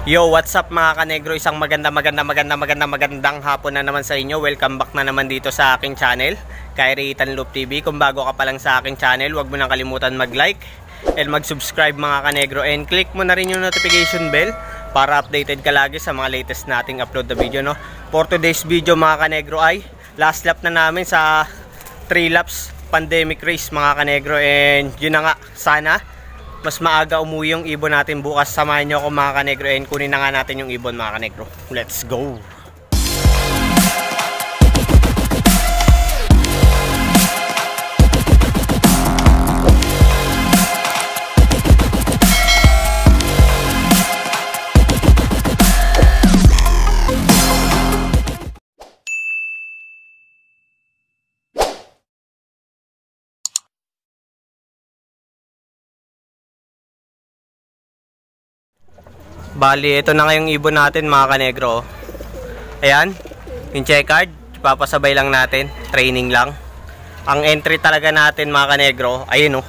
Yo, what's up mga kanegro? Isang magandang hapon na naman sa inyo. Welcome back na naman dito sa aking channel, Kyrie Ethan Loop TV. Kung bago ka pa lang sa aking channel, huwag mo nang kalimutan mag-like and mag-subscribe mga kanegro. And click mo na rin yung notification bell para updated ka lagi sa mga latest nating upload na video, no? For today's video mga kanegro ay last lap na namin sa 3 laps pandemic race mga kanegro. And yun na nga, sana mas maaga umuwi yung ibon natin bukas. Samahan nyo ako mga kanegro and kunin na nga natin yung ibon mga kanegro. Let's go! Bali, ito na nga yung ibon natin mga kanegro. Ayan, yung checkered, papasabay lang natin, training lang. Ang entry talaga natin mga kanegro, ayun o,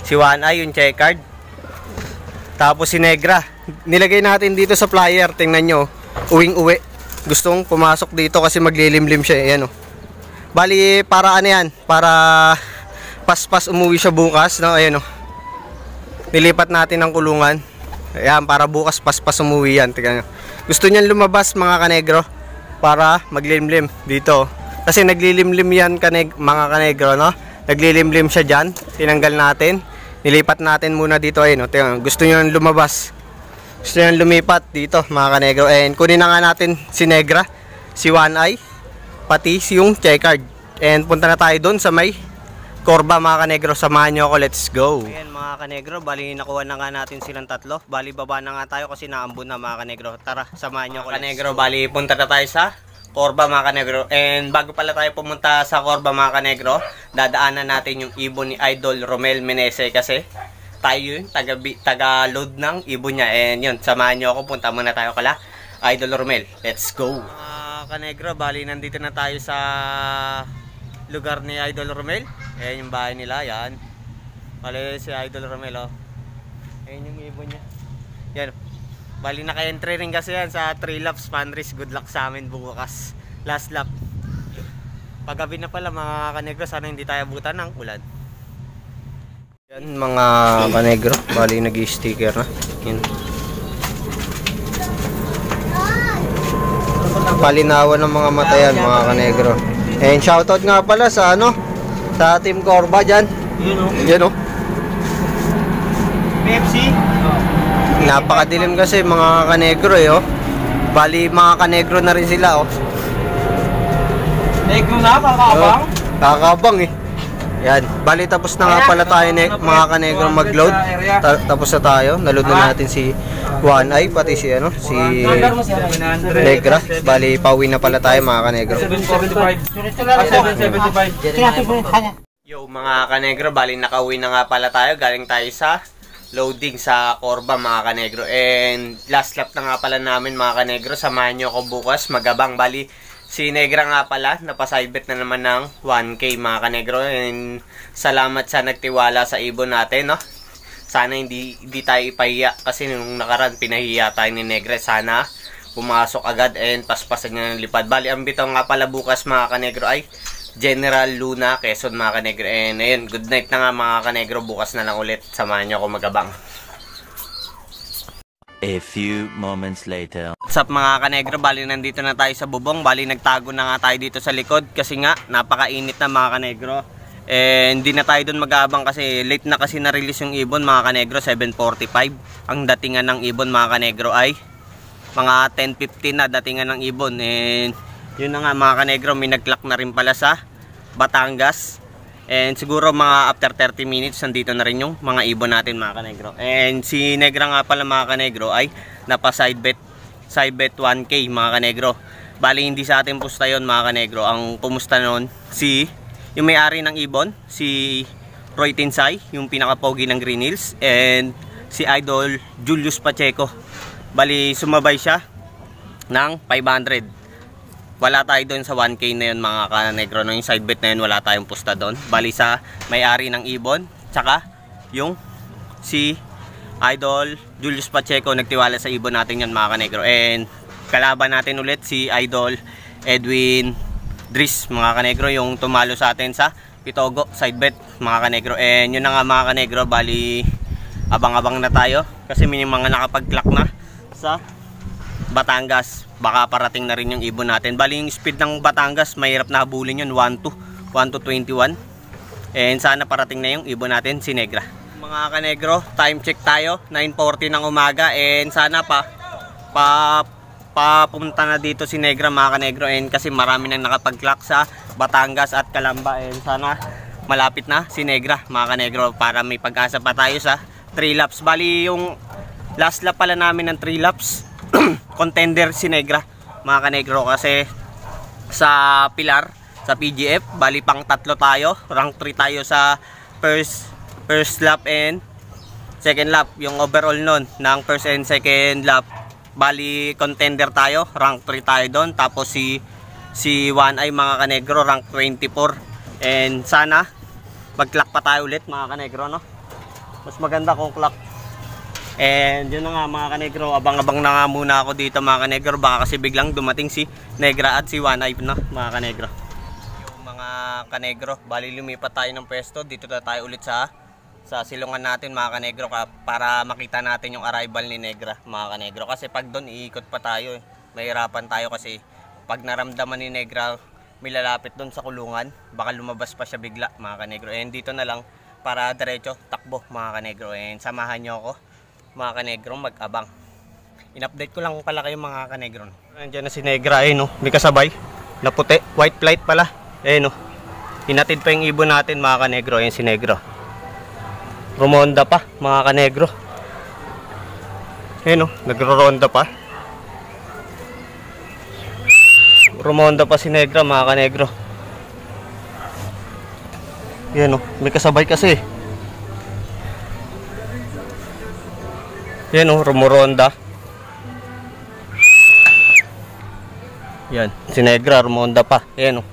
si One Eye, yung checkered. Tapos si Negra, nilagay natin dito sa flyer, tingnan nyo, uwing-uwi. Gustong pumasok dito kasi maglilimlim siya, ayan o. Bali, para ano yan, para paspas umuwi siya bukas, no? Ayan o, nilipat natin ang kulungan. Ayan, para bukas paspas umuwi yan. Tingnan nyo. Gusto niyan lumabas mga kanegro para maglilimlim dito. Kasi naglilimlim yan mga kanegro, no? Naglilimlim siya dyan. Tinanggal natin. Nilipat natin muna dito. Ayun, no? Tingnan, gusto niyan lumabas. Gusto niyan lumipat dito mga kanegro. And kunin na nga natin si Negra, si One Eye, pati yung checkered. And punta na tayo doon sa may Korba mga kanegro, samahan nyo ako, let's go. Ayan mga kanegro, bali nakuha na nga natin silang tatlo. Bali baba na nga tayo kasi naambon na mga kanegro. Tara, samahan nyo ako, kanegro. Bali punta na tayo sa Korba mga kanegro. And bago pala tayo pumunta sa Korba mga kanegro, dadaanan natin yung ibon ni Idol Romel Menese. Kasi tayo yun, taga-load ng ibon niya. And yun, samahan nyo ako, punta muna tayo kala Idol Romel, let's go. Mga kanegro, bali nandito na tayo sa lugar ni Idol Romel. Ayan yung bahay nila, yan. Bali si Idol Romel, oh. Ayan yung ibon niya. Yan. Bali naka-entry rin kasi yan sa 3 laps fan race. Good luck sa amin bukas. Last lap. Paggabi na pala mga kanegro, sana hindi tayo abutan ng ulan. Yan mga kanegro, bali nag-i-sticker na. Yan. Palinawan ng mga mata yan mga kanegro. And shoutout nga pala sa ano, sa Team Korba dyan. Yan o. PFC. Napakadilim kasi mga kanegro eh, oh. Bali mga kanegro na rin sila, oh. Negro na, kakabang? Kakabang eh. Yan. Bali tapos na nga pala tayo mga kanegro mag-load. Tapos na tayo. Naload na natin si One Eye, pati si ano, si Negra. Bali pauwi na pala tayo mga kanegro. 775. Yo mga kanegro, bali nakauwi na nga pala tayo. Galing tayo sa loading sa Korba mga kanegro. And last lap na nga pala namin mga kanegro. Samahan nyo ako bukas magabang. Bali si Negra nga pala, napasidebet na naman ng 1K mga kanegro. And salamat sa nagtiwala sa ibon natin, no? Sana hindi tayo ipahiya. Kasi nung nakaraan, pinahiya tayo ni Negra. Sana pumasok agad and paspasan niya ng lipad. Bali, ang bitaw nga pala bukas mga kanegro ay General Luna, Quezon mga kanegro. And ayun, good night na nga mga kanegro. Bukas na lang ulit. Samahan nyo ako magabang. A few moments later. What's up mga kanegro, bali nandito na tayo sa bubong. Bali nagtago na nga tayo dito sa likod kasi nga napakainit na mga kanegro. And hindi na tayo dun mag-aabang kasi late na kasi na-release yung ibon mga kanegro, 7:45. Ang datingan ng ibon mga kanegro ay mga 10:15 na datingan ng ibon. And yun na nga mga kanegro, may nag-clock na rin pala sa Batangas. And siguro mga after 30 minutes nandito na rin yung mga ibon natin mga kanegro. And si Negra nga pala mga kanegro ay napa-sidebet 1K mga kanegro. Bali hindi sa ating pusta yon mga kanegro. Ang pumusta noon si yung may-ari ng ibon, si Roy Tinsay, yung pinaka-pogi ng Green Hills, and si Idol Julius Pacheco. Bali sumabay siya ng 500. Wala tayo doon sa 1K na yun mga kanegro. No, yung side bet na yun wala tayong pusta doon. Bali sa may-ari ng ibon, tsaka yung si Idol Julius Pacheco, nagtiwala sa ibon natin yan mga kanegro. And kalaban natin ulit si Idol Edwin Dris mga kanegro, yung tumalo sa atin sa Pitogo side bet mga kanegro. And yun na nga mga kanegro, bali abang-abang na tayo kasi may mga nakapag-clock na sa Batangas. Baka parating na rin yung ibon natin. Bali yung speed ng Batangas mahirap na habulin yun, 1-2-21. And sana parating na yung ibon natin si Negra. Mga kanegro, time check tayo, 9:40 ng umaga. And sana papunta na dito si Negra mga kanegro. And kasi marami nang nakapag-clock sa Batangas at Calamba. And sana malapit na si Negra mga kanegro para may pag-asa pa tayo sa 3 laps. Bali yung last lap pala namin ng 3 laps contender si Negra mga kanegro, kasi sa Pilar sa PGF bali pang 3 tayo, rank 3 tayo sa first lap and second lap. Yung overall nun ng first and second lap bali contender tayo, rank 3 tayo doon. Tapos si One Eye mga kanegro rank 24. And sana mag-clock pa tayo ulit mga kanegro, no? Mas maganda kung clock. And yun na nga mga kanegro, abang-abang na nga muna ako dito mga kanegro, baka kasi biglang dumating si Negra at si One Eye, no, mga kanegro. Yung mga kanegro, bali lumipat tayo ng pwesto. Dito na tayo ulit sa silungan natin mga kanegro, para makita natin yung arrival ni Negra mga kanegro. Kasi pag doon iikot pa tayo, mahirapan tayo kasi pag naramdaman ni Negra may lalapit doon sa kulungan, baka lumabas pa siya bigla mga kanegro. And dito na lang para diretso takbo mga kanegro. And samahan nyo ako mga kanegro, mag-abang. In-update ko lang pala kayo mga kanegro. Nandiyan na si Negra, no? May kasabay na puti, white flight pala, no? Hinatid pa yung ibon natin mga kanegro. Ayan si Negra, rumonda pa mga kanegro, no? Nagro-ronda pa, rumonda pa si Negra mga kanegro. Yan, no? May kasabay kasi. Yan, oh, rumuronda. Yan, si Negra rumonda pa. Yan, oh.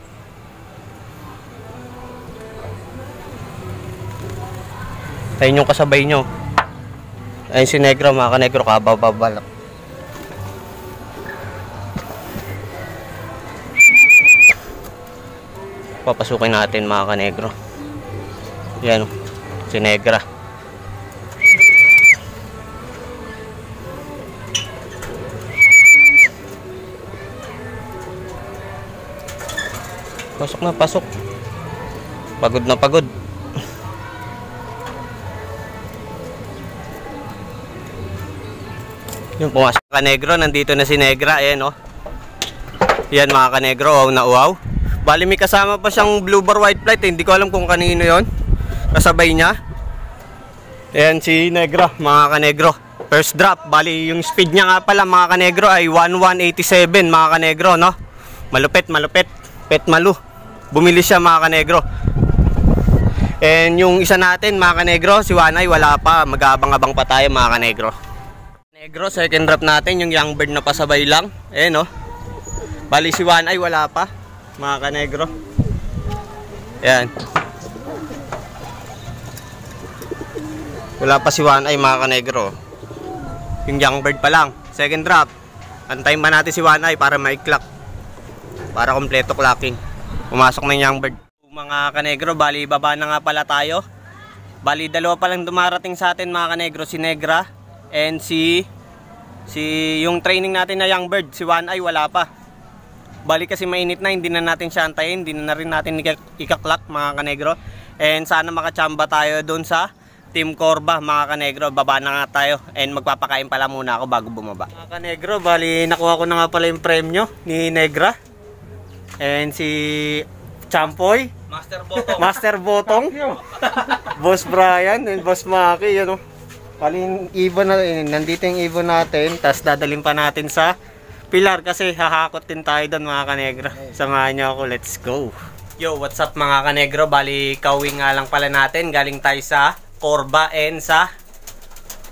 Ayun yung kasabay nyo. Ayun si Negra mga kanegro, kababalak. Papasukin natin mga kanegro. Yan, oh, si Negra. Pasok na, pasok. Pagod na pagod. Yung pumasok kanegro, nandito na si Negra. Ayan, oh. Yan mga kanegro, oh, nauaw. Bali may kasama pa siyang blue bar white flight, Hindi ko alam kung kanino yon, kasabay niya. Ayan si Negra mga kanegro, first drop. Bali yung speed niya nga pala mga kanegro ay 1187 mga kanegro, no? Malupit, pet malu. Bumili siya mga kanegro. And yung isa natin mga kanegro, si One Eye, wala pa. Mag-abang-abang pa tayo mga kanegro. Kanegro, second drop natin, yung young bird na pasabay lang. No? Bali si One Eye, wala pa mga kanegro. Ayan. Wala pa si One Eye mga kanegro. Yung young bird pa lang. Second drop. Antayin ba natin si One Eye para ma-clock, para kompleto clocking. Pumasok na yung young bird. Mga kanegro, bali baba na nga pala tayo. Bali dalawa pa lang dumarating sa atin mga kanegro, si Negra and si yung training natin na young bird, si One Eye, wala pa. Bali kasi mainit na, hindi na natin siya antayin, hindi na rin natin ikaklak mga kanegro. And sana makachamba tayo doon sa Team Corba mga kanegro. Baba na nga tayo and magpapakain pala muna ako bago bumaba. Mga kanegro, bali nakuha ko na nga pala yung premyo ni Negra and si Champoy, Master Botong, Boss Brian and Boss Maki, yun, oh. Paling ibon na, nandito yung ibon natin, tapos dadalhin pa natin sa Pilar kasi hahakot din tayo doon mga kanegro. Samahan nyo ako, let's go. Yo, what's up mga kanegro, bali kawing nga lang pala natin, galing tayo sa Corba and sa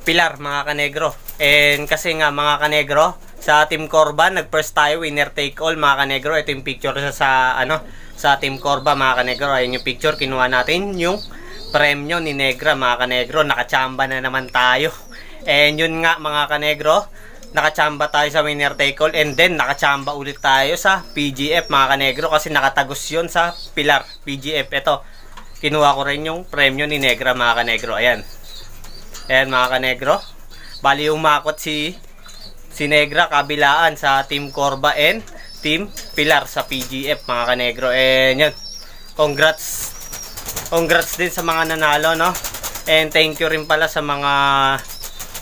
Pilar mga kanegro. And kasi nga mga kanegro, sa Team Corba, nag-first tayo, winner take all mga kanegro. Ito yung picture sa Team Corba mga kanegro. Ayun yung picture, kinuha natin yung premyo ni Negra mga kanegro. Nakachamba na naman tayo. And yun nga mga kanegro, nakachamba tayo sa winner take all, and then nakachamba ulit tayo sa PGF mga kanegro kasi nakatagos yun sa Pilar PGF. Ito, kinuha ko rin yung premyo ni Negra mga kanegro. Ayan. Ayan mga kanegro. Bali umakot si Negra kabilaan sa Team Corba and Team Pilar sa PGF mga kanegro. And yun, congrats din sa mga nanalo, no? And thank you rin pala sa mga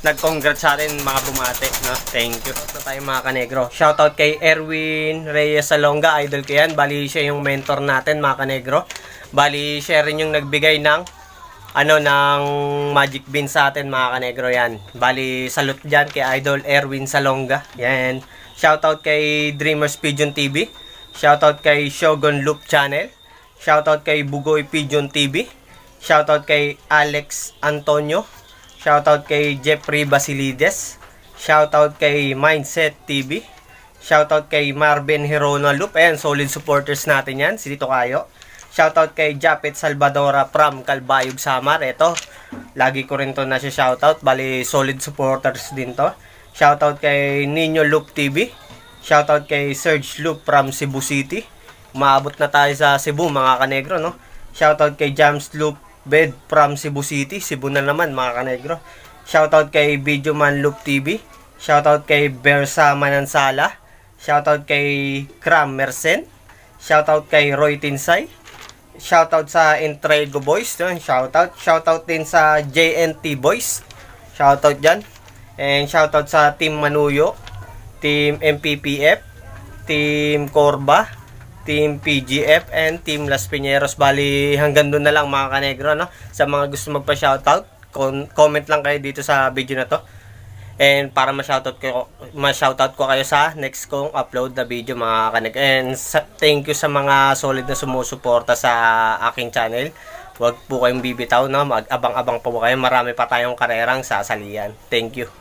nag-congrats sa atin, mga bumate, no? Thank you. Ito tayo mga kanegro. Shoutout kay Erwin Reyes Salonga, idol ko yan. Bali siya yung mentor natin mga kanegro. Bali siya rin yung nagbigay ng ng magic bean sa atin mga kanegro yan. Bali salute dyan kay idol Erwin Salonga. Yan. Shoutout kay Dreamers Pigeon TV. Shoutout kay Shogun Loop Channel. Shoutout kay Bugoy Pigeon TV. Shoutout kay Alex Antonio. Shoutout kay Jeffrey Basilides. Shoutout kay Mindset TV. Shoutout kay Marvin Hirona Loop. Ayan, solid supporters natin yan. Si Tito Kayo. Shoutout kay Japet Salvadora from Calbayog, Samar. Ito, lagi ko rin to na siya shoutout. Bali, solid supporters din to. Shoutout kay Nino Loop TV. Shoutout kay Serge Loop from Cebu City. Maabot na tayo sa Cebu mga kanegro, no? Shoutout kay James Loop Bed from Cebu City. Cebu na naman mga kanegro. Shoutout kay Videoman Loop TV. Shoutout kay Bersa Manansala. Shoutout kay Cram Mercen. Shoutout kay Roy Tinsay. Shoutout sa Entrego Boys. Shoutout din sa JNT Boys. Shoutout dyan. And shoutout sa Team Manuyo, Team MPPF, Team Corba, Team PGF, and Team Las Piñeros. Bali, hanggang doon na lang mga kanegro, no? Sa mga gusto magpa-shoutout, comment lang kayo dito sa video na to. And para ma-shoutout ko kayo sa next kong upload na video mga kanegro. And thank you sa mga solid na sumusuporta sa aking channel. Huwag po kayong bibitaw, no? Mag-abang-abang po kayo. Marami pa tayong karerang sasalian. Thank you.